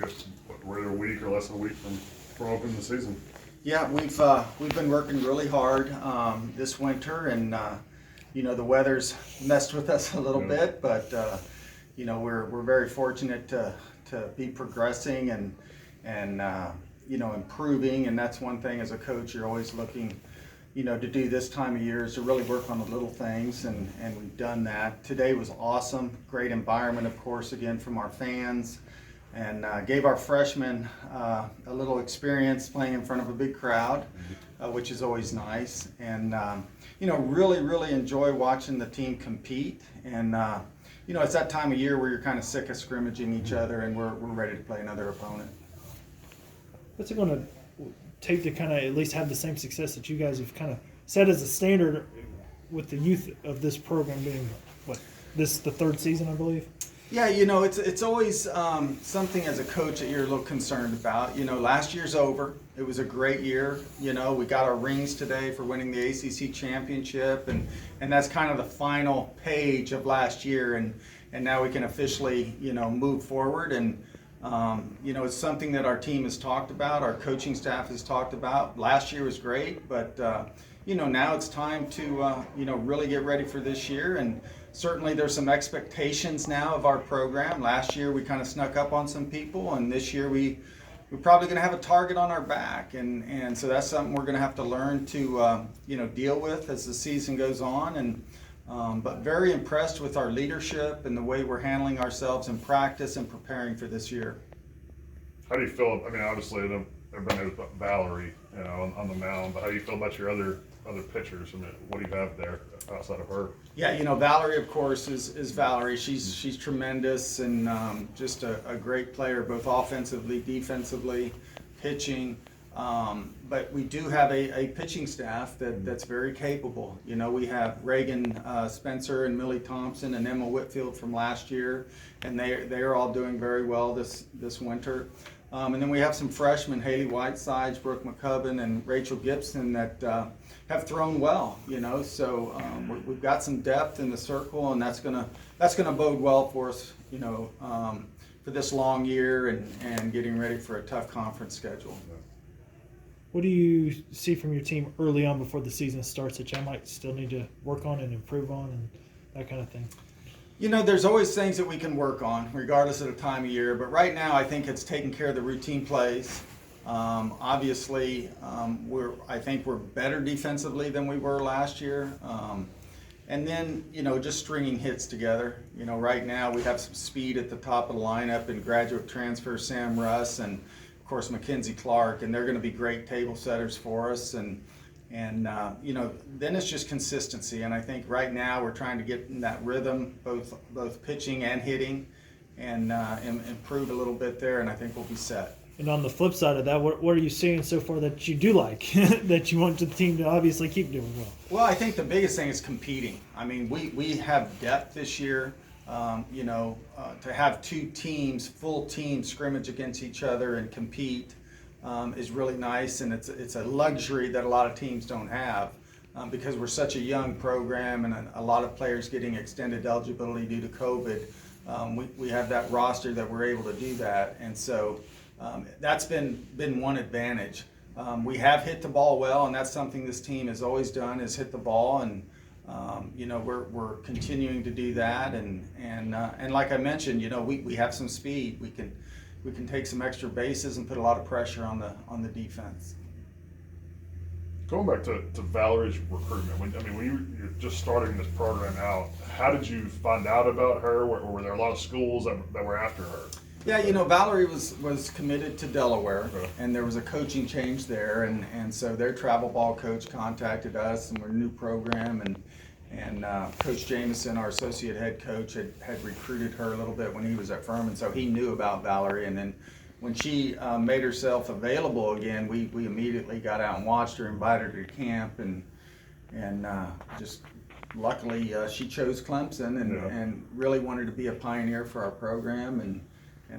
Just we're a week or less than a week from opening the season. Yeah, we've been working really hard this winter, and the weather's messed with us a little bit, but we're very fortunate to be progressing and improving, and that's one thing as a coach you're always looking to do this time of year is to really work on the little things, and we've done that. Today was awesome, great environment, of course, again from our fans, and gave our freshmen a little experience playing in front of a big crowd, which is always nice, and really enjoy watching the team compete, and it's that time of year where you're kind of sick of scrimmaging each other, and we're ready to play another opponent. What's it going to take to kind of at least have the same success that you guys have kind of set as a standard with the youth of this program being the third season, I believe? Yeah, it's always something as a coach that you're a little concerned about. Last year's over. It was a great year. We got our rings today for winning the ACC championship, and that's kind of the final page of last year, and now we can officially move forward, and it's something that our team has talked about, our coaching staff has talked about. Last year was great, but now it's time to really get ready for this year, and certainly there's some expectations now of our program. Last year we kind of snuck up on some people, and this year we're probably going to have a target on our back, and so that's something we're going to have to learn to deal with as the season goes on, and but very impressed with our leadership and the way we're handling ourselves in practice and preparing for this year. How do you feel? I mean, obviously everybody knows about Valerie, on the mound, but how do you feel about your other pitchers? I mean, what do you have there outside of her? Yeah, Valerie, of course, is Valerie. She's tremendous and just a great player, both offensively, defensively, pitching. But we do have a pitching staff that's very capable. We have Reagan Spencer and Millie Thompson and Emma Whitfield from last year, and they are all doing very well this winter. And then we have some freshmen, Haley Whitesides, Brooke McCubbin, and Rachel Gibson that have thrown well. So we've got some depth in the circle, and that's gonna bode well for us. For this long year and getting ready for a tough conference schedule. What do you see from your team early on before the season starts that you might still need to work on and improve on and that kind of thing? There's always things that we can work on regardless of the time of year, but right now I think it's taking care of the routine plays. Obviously, I think we're better defensively than we were last year. And then, just stringing hits together. Right now we have some speed at the top of the lineup and graduate transfer Sam Russ and of course Mackenzie Clark, and they're going to be great table setters for us, and then it's just consistency, and I think right now we're trying to get in that rhythm, both pitching and hitting, and improve a little bit there, and I think we'll be set. And on the flip side of that, what are you seeing so far that you do like, that you want the team to obviously keep doing well? Well, I think the biggest thing is competing. I mean, we have depth this year. To have two teams, full teams, scrimmage against each other and compete is really nice, and it's a luxury that a lot of teams don't have because we're such a young program and a lot of players getting extended eligibility due to COVID. We have that roster that we're able to do that, and so that's been one advantage. We have hit the ball well, and that's something this team has always done, is hit the ball, and we're continuing to do that, and like I mentioned, we have some speed. We can take some extra bases and put a lot of pressure on the defense. Going back to Valerie's recruitment, when you're just starting this program out, how did you find out about her? Were there a lot of schools that were after her? Yeah, Valerie was committed to Delaware, and there was a coaching change there, and so their travel ball coach contacted us, and we're a new program, and Coach Jameson, our associate head coach, had recruited her a little bit when he was at Furman, so he knew about Valerie, and then when she made herself available again, we immediately got out and watched her, invited her to camp, and just luckily she chose Clemson and really wanted to be a pioneer for our program, and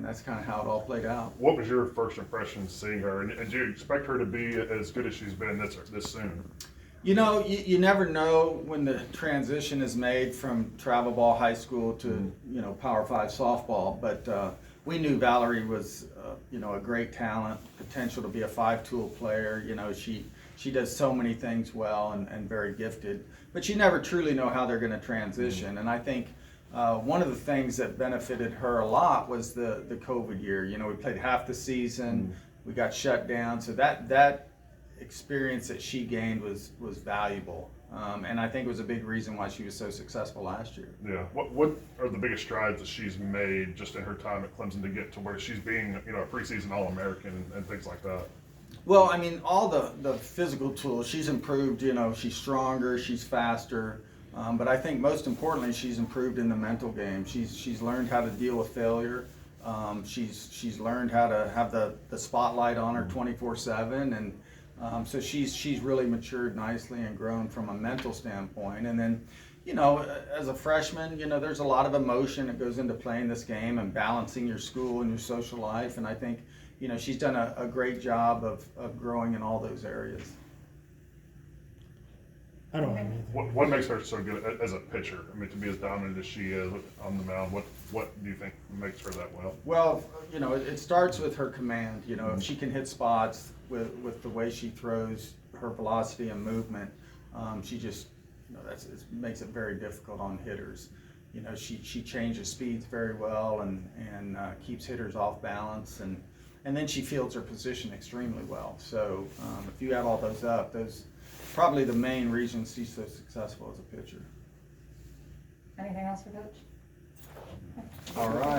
that's kind of how it all played out. What was your first impression seeing her, and do you expect her to be as good as she's been this soon? You never know when the transition is made from travel ball high school to Power 5 softball, but we knew Valerie was, a great talent, potential to be a 5-tool player. She does so many things well and very gifted, but you never truly know how they're going to transition. And I think one of the things that benefited her a lot was the COVID year. We played half the season, we got shut down, so that experience that she gained was valuable. And I think it was a big reason why she was so successful last year. Yeah. What are the biggest strides that she's made just in her time at Clemson to get to where she's being, a preseason All-American and things like that? Well, I mean, all the physical tools, she's improved, she's stronger, she's faster. But I think most importantly, she's improved in the mental game. She's learned how to deal with failure. She's learned how to have the spotlight on her 24/7, and so she's really matured nicely and grown from a mental standpoint. And then, as a freshman, there's a lot of emotion that goes into playing this game and balancing your school and your social life. And I think, she's done a great job of growing in all those areas. I don't have anything. What makes her so good as a pitcher? I mean, to be as dominant as she is on the mound, what do you think makes her that well? Well, it starts with her command. If she can hit spots with the way she throws, her velocity and movement, she just, it makes it very difficult on hitters. She changes speeds very well and keeps hitters off balance, and then she fields her position extremely well. So if you add all those up, those probably the main reasons she's so successful as a pitcher. Anything else for Coach? All right.